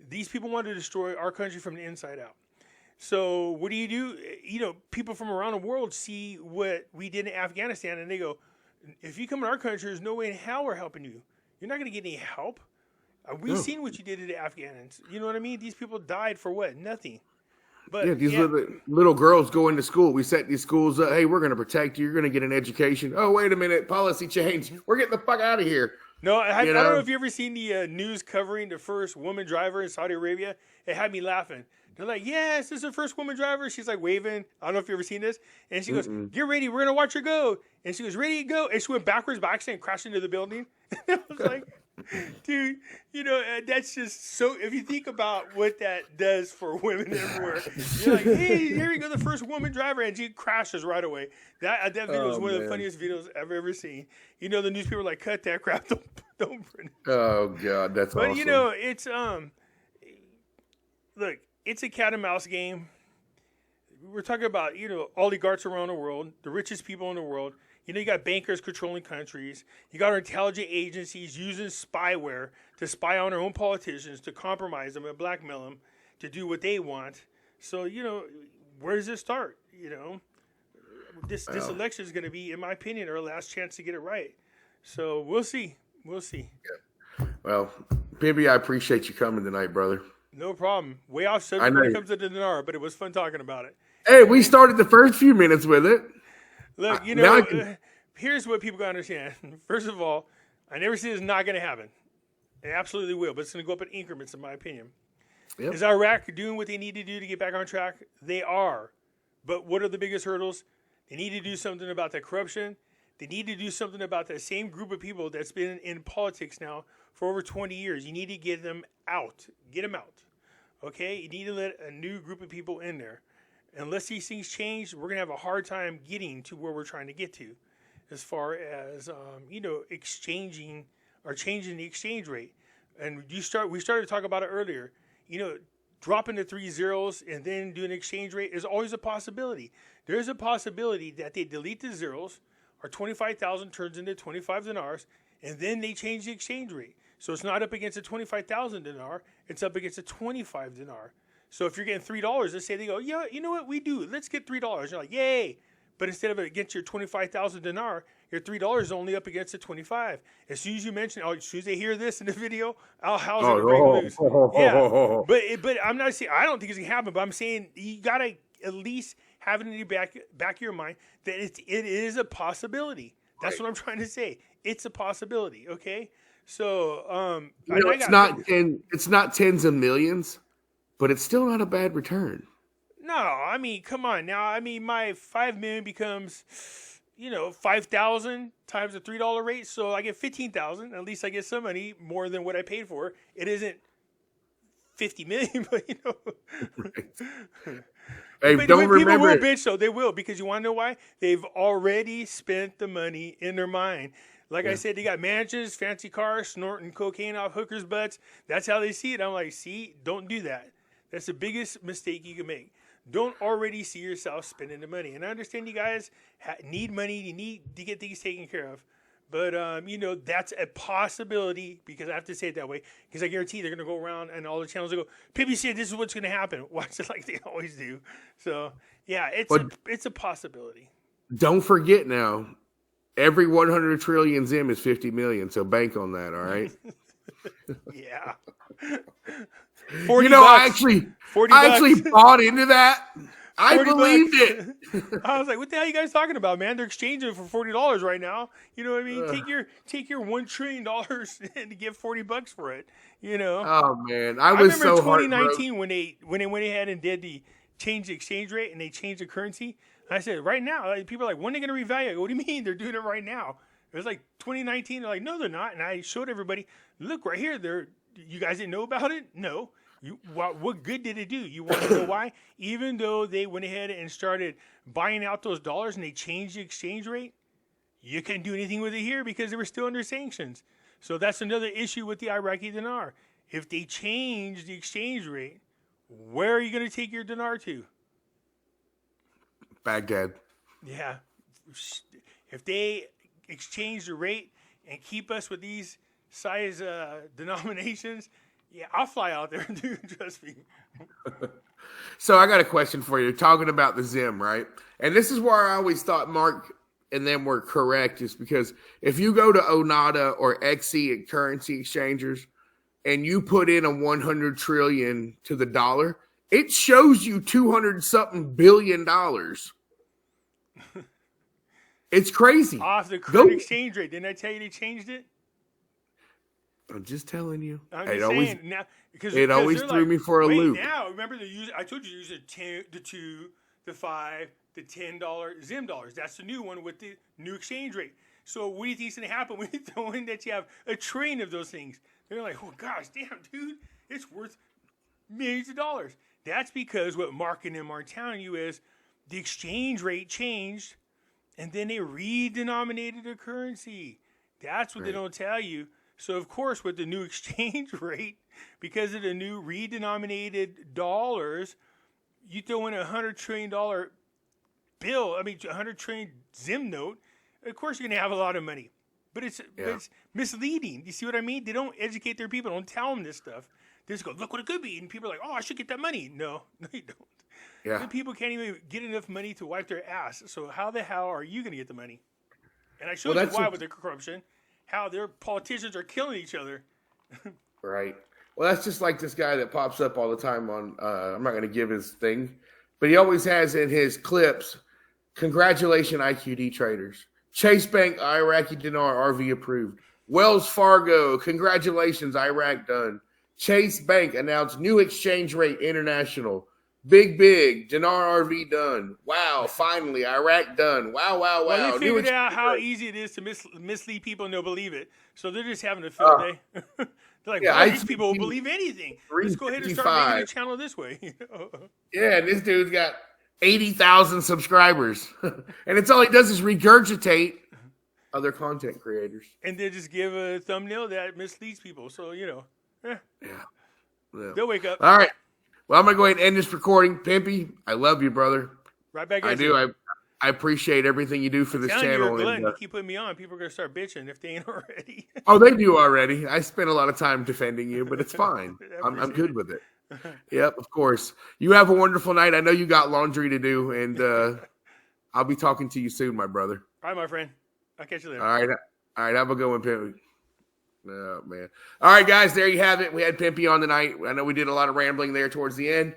These people want to destroy our country from the inside out. So what do? People from around the world see what we did in Afghanistan, and they go, if you come to our country, there's no way in hell we're helping you. You're not going to get any help. We've seen what you did to the Afghans. You know what I mean? These people died for what? Nothing. But these little girls going to school. We set these schools up. Hey, we're going to protect you. You're going to get an education. Oh, wait a minute. Policy change. We're getting the fuck out of here. No, I don't know if you ever seen the news covering the first woman driver in Saudi Arabia. It had me laughing. They're like, yes, this is the first woman driver. She's like waving. I don't know if you ever seen this. And she goes, get ready. We're going to watch her go. And she goes, ready to go. And she went backwards by accident and crashed into the building. I was like, dude, that's just so. If you think about what that does for women everywhere, you're like, hey, here you go, the first woman driver, and she crashes right away. That video is one of the funniest videos I've ever seen. The newspaper like, cut that crap, don't print it. Oh God, that's awesome. But it's look, it's a cat and mouse game. We're talking about oligarchs around the world, the richest people in the world. You got bankers controlling countries. You got our intelligence agencies using spyware to spy on our own politicians, to compromise them and blackmail them to do what they want. So, where does this start? This election is going to be, in my opinion, our last chance to get it right. So we'll see. We'll see. Yeah. Well, Pimpy, I appreciate you coming tonight, brother. No problem. Way off subject when it comes to the dinar, but it was fun talking about it. Hey, we started the first few minutes with it. Look, here's what people got to understand. First of all, I never see this not going to happen. It absolutely will, but it's going to go up in increments, in my opinion. Yep. Is Iraq doing what they need to do to get back on track? They are. But what are the biggest hurdles? They need to do something about the corruption. They need to do something about that same group of people that's been in politics now for over 20 years. You need to get them out. Get them out. Okay? You need to let a new group of people in there. Unless these things change, we're going to have a hard time getting to where we're trying to get to as far as, exchanging or changing the exchange rate. And we started to talk about it earlier. Dropping the 3 zeros and then doing an exchange rate is always a possibility. There's a possibility that they delete the zeros, our 25,000 turns into 25 dinars, and then they change the exchange rate. So it's not up against a 25,000 dinar, it's up against a 25 dinar. So if you're getting $3, let's say they go, yeah, you know what, we do. Let's get $3. You're like, yay. But instead of it against your 25,000 dinar, your $3 is only up against the 25. As soon as you mention, as soon as they hear this in the video, I'll house it and break loose. Yeah, but I'm not saying I don't think it's gonna happen. But I'm saying you gotta at least have it in your back of your mind that it is a possibility. That's what I'm trying to say. It's a possibility. Okay, so it's not tens of millions. But it's still not a bad return. No, I mean, come on. Now, I mean, my $5 million becomes, 5,000 times the $3 rate. So I get 15,000. At least I get some money more than what I paid for. It isn't 50 million, but Right. Hey, but don't remember. People will bitch, though. They will, because you want to know why? They've already spent the money in their mind. Like I said, they got mansions, fancy cars, snorting cocaine off hookers' butts. That's how they see it. I'm like, see, don't do that. That's the biggest mistake you can make. Don't already see yourself spending the money. And I understand you guys need money. You need to get things taken care of. But, that's a possibility, because I have to say it that way, because I guarantee they're going to go around and all the channels will go, Pimpy said this is what's going to happen. Watch it like they always do. So, yeah, it's a possibility. don't forget now, every 100 trillion Zim is 50 million. So bank on that. All right. Yeah. 40 bucks. I actually bought into that. I 40 believed bucks. it. I was like, what the hell are you guys talking about, man? They're exchanging it for $40 right now. You know what I mean? Take your $1 trillion and give $40 for it. You know? Oh man. I remember so 2019 when they went ahead and did the change the exchange rate and they changed the currency. I said, right now, people are like, when are they going to revalue? I go, what do you mean? They're doing it right now. It was like 2019. They're like, no, they're not. And I showed everybody, look right here. You guys didn't know about it? No. What good did it do? You want to know why? Even though they went ahead and started buying out those dollars and they changed the exchange rate, you can't do anything with it here because they were still under sanctions. So that's another issue with the Iraqi dinar. If they change the exchange rate, where are you going to take your dinar to? Baghdad. Yeah. If they exchange the rate and keep us with these size denominations, yeah, I'll fly out there, dude. Trust me. So I got a question for you. Talking about the Zim, right? And this is where I always thought Mark and them were correct, is because if you go to ONADA or XE at currency exchangers and you put in a 100 trillion to the dollar, it shows you 200 something billion dollars. It's crazy. Off the current exchange rate. Didn't I tell you they changed it? I'm just telling you. I'm just saying now, because it always threw me for a loop. Now, remember I told you to use the 2, the 5, the $10 Zim dollars. That's the new one with the new exchange rate. So what do you think's going to happen when you throw in that you have a train of those things? They're like, oh gosh, damn, dude, it's worth millions of dollars. That's because what Mark and them are telling you is the exchange rate changed, and then they redenominated the currency. That's what they don't tell you. So, of course, with the new exchange rate, because of the new redenominated dollars, you throw in a $100 trillion bill, 100 trillion Zim note, of course you're going to have a lot of money. But it's misleading. You see what I mean? They don't educate their people. Don't tell them this stuff. They just go, look what it could be. And people are like, oh, I should get that money. No, you don't. Yeah. The people can't even get enough money to wipe their ass. So how the hell are you going to get the money? And I showed you why with the corruption. How their politicians are killing each other. Right. Well, that's just like this guy that pops up all the time on, I'm not going to give his thing, but he always has in his clips, congratulations, IQD traders. Chase Bank, Iraqi dinar, RV approved. Wells Fargo, congratulations, Iraq done. Chase Bank announced new exchange rate international. Big, dinar RV done. Wow, finally, Iraq done. Wow. Well, they figured out how easy it is to mislead people and they'll believe it. So they're just having a field day. They're like, these people will believe anything. Let's go ahead and start making the channel this way. Yeah, and this dude's got 80,000 subscribers. And it's all he does is regurgitate other content creators. And they just give a thumbnail that misleads people. So, Yeah. They'll wake up. All right. Well, I'm going to go ahead and end this recording. Pimpy, I love you, brother. Right back at I do. I appreciate everything you do for this channel. You keep putting me on. People are going to start bitching if they ain't already. Oh, they do already. I spent a lot of time defending you, but it's fine. I'm good with it. Yep, of course. You have a wonderful night. I know you got laundry to do, and I'll be talking to you soon, my brother. All right, my friend. I'll catch you later. All right. Have a good one, Pimpy. Oh, man. All right, guys, there you have it. We had Pimpy on tonight. I know we did a lot of rambling there towards the end,